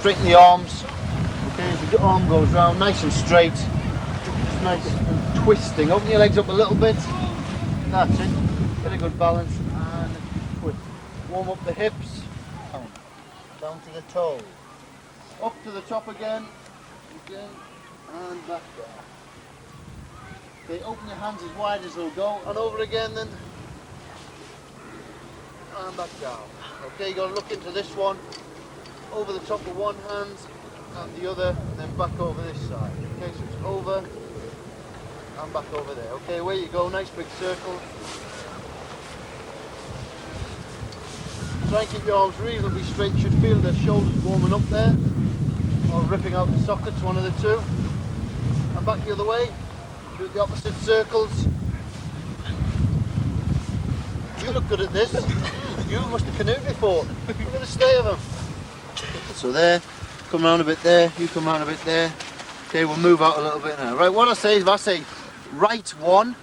straighten the arms. Okay, as the arm goes round, nice and straight. Just nice and twisting. Open your legs up a little bit. That's it. Get a good balance and twist. Warm up the hips. Down to the toes. Up to the top again. Again. And back down. Okay, open your hands as wide as they'll go. And over again then. And back down. Okay, you got to look into this one. Over the top of one hand and the other, and then back over this side. Okay, so it's over and back over there. Okay, away you go, nice big circle. Try and keep your arms reasonably straight. You should feel the shoulders warming up there, or ripping out the sockets, one of the two. And back the other way, do the opposite circles. You look good at this. You must have canoed before. Look at the stay of them. So there, come round a bit there, you come round a bit there. Okay, we'll move out a little bit now. Right, what I say is if I say right one,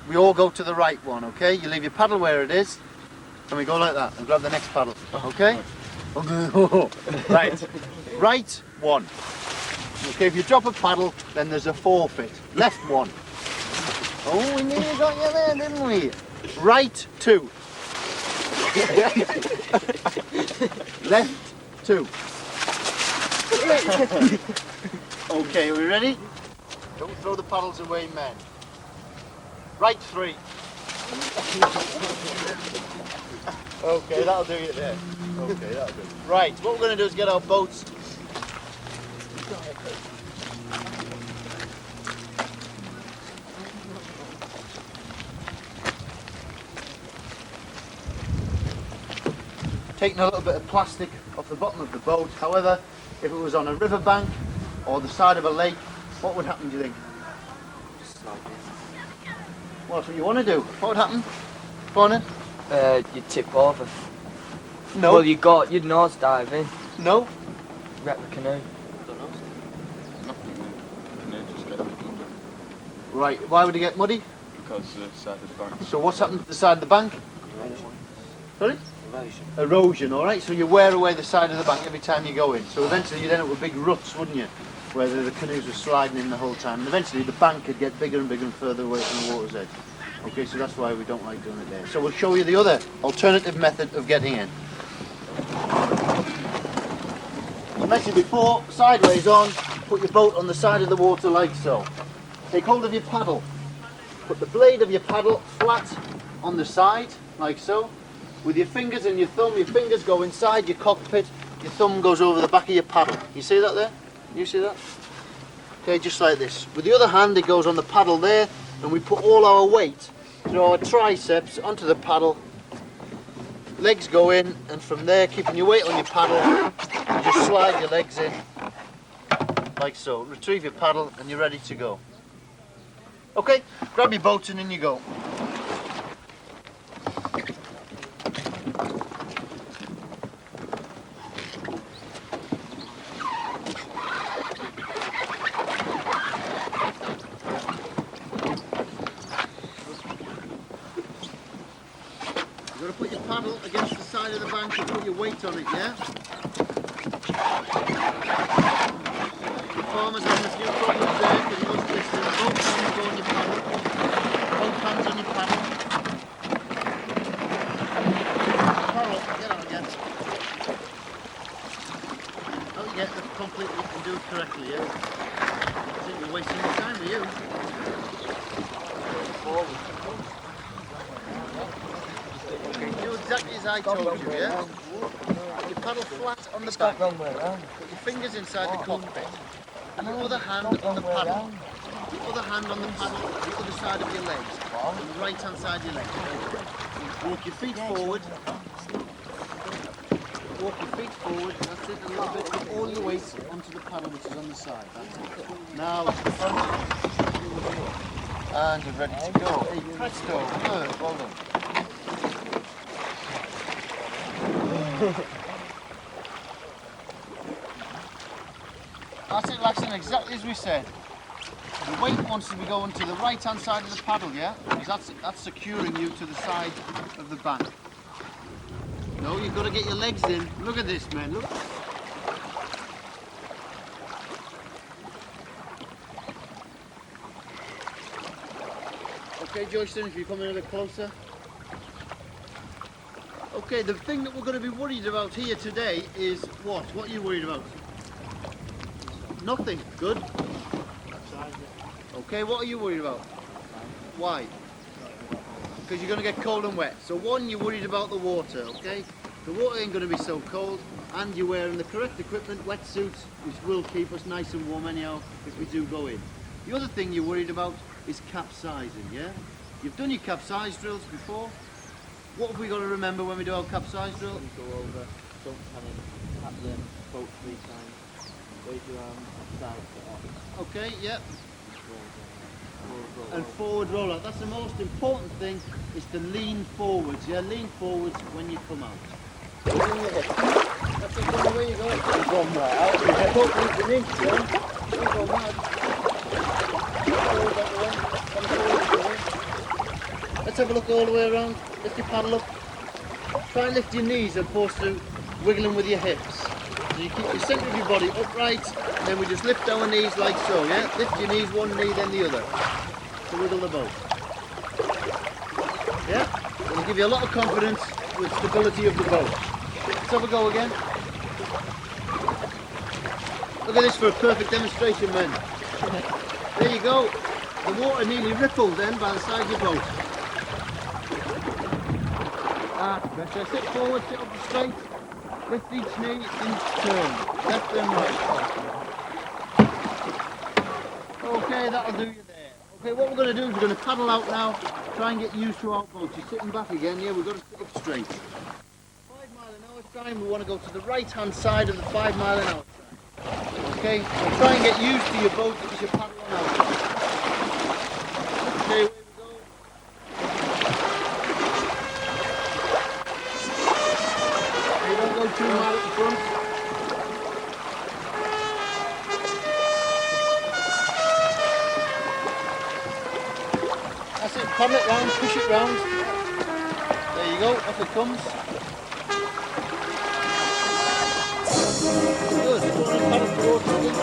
we all go to the right one, okay? You leave your paddle where it is, and we go like that, and grab the next paddle, okay? Right, right one. Okay, if you drop a paddle, then there's a forfeit. Left one. Oh, we nearly got you there, didn't we? Right two. Left two. Okay, are we ready? Don't throw the paddles away, men. Right three. Okay, that'll do you there. Okay, that'll do. Right, what we're going to do is get our boats. Taking a little bit of plastic off the bottom of the boat. However, if it was on a riverbank or the side of a lake, what would happen, do you think? Well, that's what you want to do. What would happen? Go on then. You'd tip over. No. Well, you'd nose dive in. No. Wreck the canoe. Right, why would it get muddy? Because the side of the bank. So what's happened to the side of the bank? Sorry? Erosion. Erosion, alright, so you wear away the side of the bank every time you go in. So eventually you'd end up with big ruts, wouldn't you? Where the canoes were sliding in the whole time. And eventually the bank could get bigger and bigger and further away from the water's edge. Okay, so that's why we don't like doing it there. So we'll show you the other alternative method of getting in. I mentioned before, sideways on, put your boat on the side of the water like so. Take hold of your paddle. Put the blade of your paddle flat on the side, like so. With your fingers and your thumb, your fingers go inside your cockpit, your thumb goes over the back of your paddle. You see that there? You see that? Okay, just like this. With the other hand, it goes on the paddle there, and we put all our weight through our triceps onto the paddle. Legs go in, and from there, keeping your weight on your paddle, you just slide your legs in, like so. Retrieve your paddle, and you're ready to go. Okay, grab your boat and in you go. You've got to put your paddle against the side of the bank and put your weight on it, yeah? The farmers have a few problems there because he wants this to both hands go on your paddle. Both hands on your paddle. Paddle, get on again. Don't get the completely, you can do it correctly, yeah? I think you're wasting your time with you. Forward. Do exactly as I told you, yeah? Put your paddle flat on the back. Put your fingers inside the cockpit. And your other hand on the paddle. Your other hand on the paddle, the other side of your legs. On the right hand side of your legs. Walk your feet forward. Walk your feet forward. That's it, a little bit. Put all your weight onto the paddle which is on the side. That's it. Now to the front. And you're ready to go. Hey, presto. Good, well done. That's it, Laxton, exactly as we said. The weight wants to be going to the right hand side of the paddle, yeah? Because that's securing you to the side of the bank. No, you've got to get your legs in. Look at this, man, look. Okay, Joyceton, if you come in a bit closer. Okay, the thing that we're going to be worried about here today is what? What are you worried about? Nothing. Good. Okay, what are you worried about? Why? Because you're going to get cold and wet. So one, you're worried about the water, okay? The water ain't going to be so cold, and you're wearing the correct equipment, wetsuits, which will keep us nice and warm anyhow if we do go in. The other thing you're worried about is capsizing, yeah? You've done your capsize drills before. What have we got to remember when we do our capsize drill? Go over, don't panic, tap the boat 3 times, wave your arm side to up, Okay, yep. roll, And forward roll out. That's the most important thing, is to lean forwards, yeah? Lean forwards when you come out. That's it, go away you go. You've gone right out. You don't leave an inch, yeah? Don't go mad. Forward that way. Come forward that way. Let's have a look all the way around. Lift your paddle up. Try and lift your knees as opposed to wiggling with your hips. So you keep the centre of your body upright, and then we just lift our knees like so, yeah? Lift your knees, one knee, then the other. To wiggle the boat. Yeah? It'll give you a lot of confidence with stability of the boat. Let's have a go again. Look at this for a perfect demonstration, men. There you go. The water nearly rippled then by the side of your boat. So sit forward, sit up straight, lift each knee and turn. Left and right. Okay, that'll do you there. Okay, what we're going to do is we're going to paddle out now, try and get used to our boat. You're sitting back again, yeah, we've got to sit up straight. 5 mile an hour time, we want to go to the right hand side of the 5 mile an hour time. Okay, so try and get used to your boat as you paddle on out. Okay, away we go. You don't go too hard at the front. That's it, paddle it round, push it round. There you go, off it comes. Good, go on and paddle towards it again.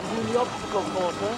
You're doing the obstacle course, huh?